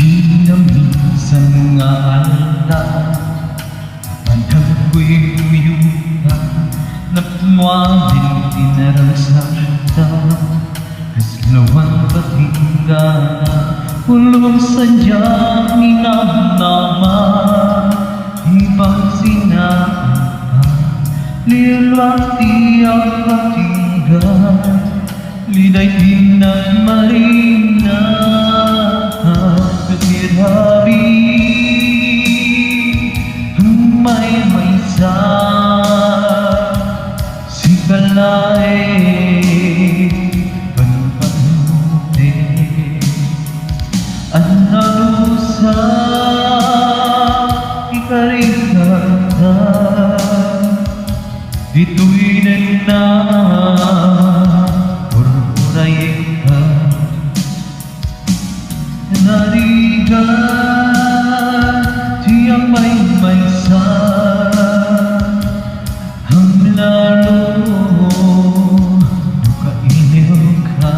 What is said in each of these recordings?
Di na minsan nga alta Pandang ko'y uyuta Napumawin tinarasakta Kaslawan patingga Ulong sadyang inamnama Ibang sinaka Lilati ang patingga Liday tinan marina Katirabi May sa Si Kalae Panpanute Analusa Ikarikata Dito'y na Purpurayeka Narigan Tiyang may sa Ang lalo Nukailiw ka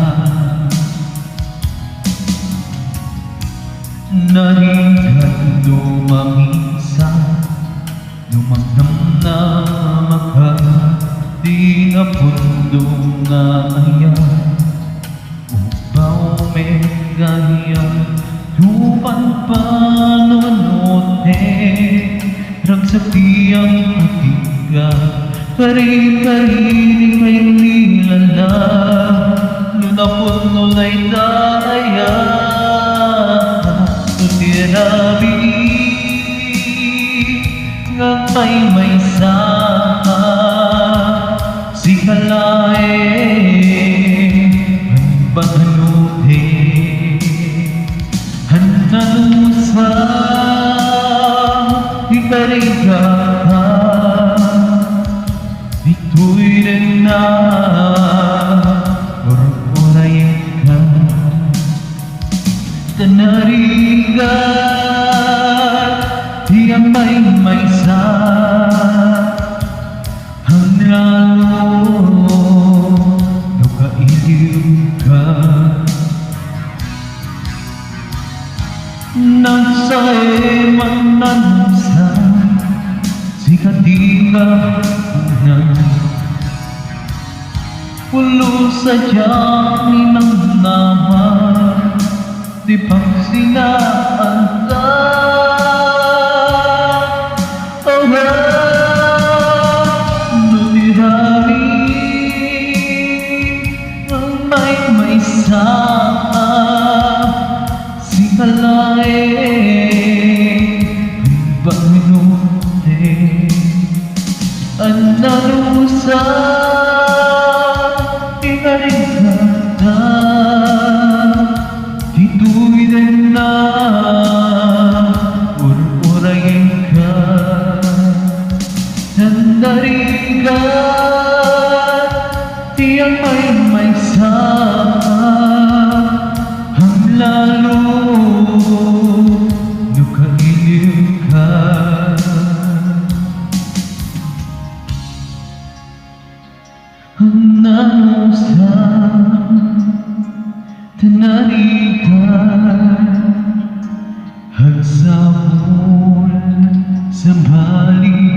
Narigan lumamisa Lumagnam na maka Di na pundo nga ayan Upaw may ganyan Tupan panonote Ragsakti ang patiga Kari-kari kay nilala Lunapon nulay daya Tutirabi Nga may sa Si Kalae Ang bahanute Hananusa Ikarigata Ito'y rin na Purpurayin ka Tanarigat Tiyang may sa Ang lalo Nukailiw ka Nasa emanansa Si katika unang Pulo sadyang inamnaman Di pang sinaanda Nunirari Ang may sa Si Kalae Ang bahanute Analusa Ikarigata Dito'y din na Purpurayin ka Nandarigat Tiyang may sa Ang lalo Nukailiw ka Ang nanusa Tanarigan Hagsapol Sa maligaya